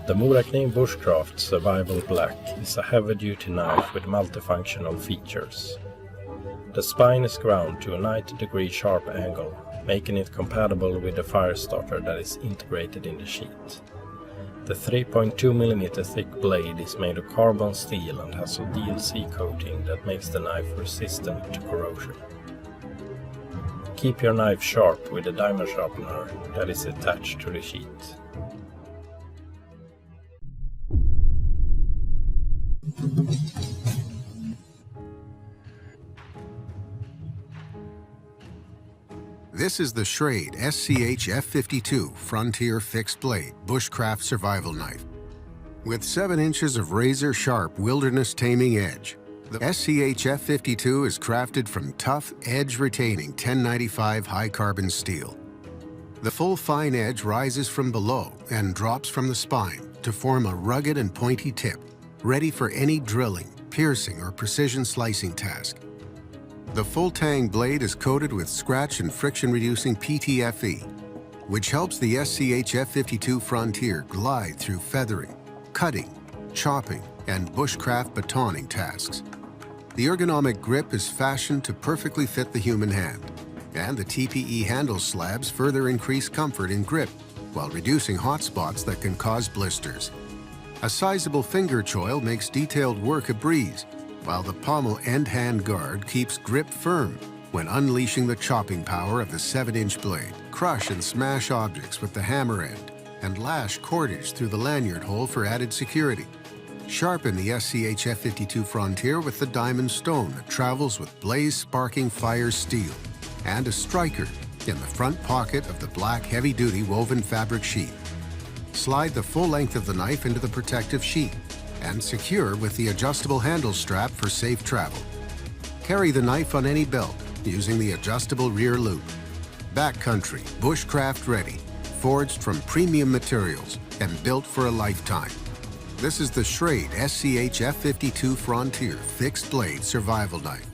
The Moraknee Bushcraft Survival Black is a heavy-duty knife with multifunctional features. The spine is ground to a 90-degree sharp angle, making it compatible with the fire starter that is integrated in the sheath. The 3.2 mm thick blade is made of carbon steel and has a DLC coating that makes the knife resistant to corrosion. Keep your knife sharp with a diamond sharpener that is attached to the sheath. This is the Schrade SCHF52 Frontier Fixed Blade Bushcraft Survival Knife. With 7 inches of razor-sharp wilderness-taming edge, the SCHF52 is crafted from tough, edge-retaining 1095 high-carbon steel. The full fine edge rises from below and drops from the spine to form a rugged and pointy tip, ready for any drilling, piercing, or precision slicing task. The full-tang blade is coated with scratch and friction-reducing PTFE, which helps the SCHF52 Frontier glide through feathering, cutting, chopping, and bushcraft batoning tasks. The ergonomic grip is fashioned to perfectly fit the human hand, and the TPE handle slabs further increase comfort in grip while reducing hot spots that can cause blisters. A sizable finger choil makes detailed work a breeze, while the pommel end-hand guard keeps grip firm when unleashing the chopping power of the 7-inch blade. Crush and smash objects with the hammer end and lash cordage through the lanyard hole for added security. Sharpen the SCHF52 Frontier with the diamond stone that travels with blaze-sparking fire steel and a striker in the front pocket of the black heavy-duty woven fabric sheath. Slide the full length of the knife into the protective sheath and secure with the adjustable handle strap for safe travel. Carry the knife on any belt using the adjustable rear loop. Backcountry, bushcraft ready, forged from premium materials and built for a lifetime. This is the Schrade SCHF52 Frontier Fixed Blade Survival Knife.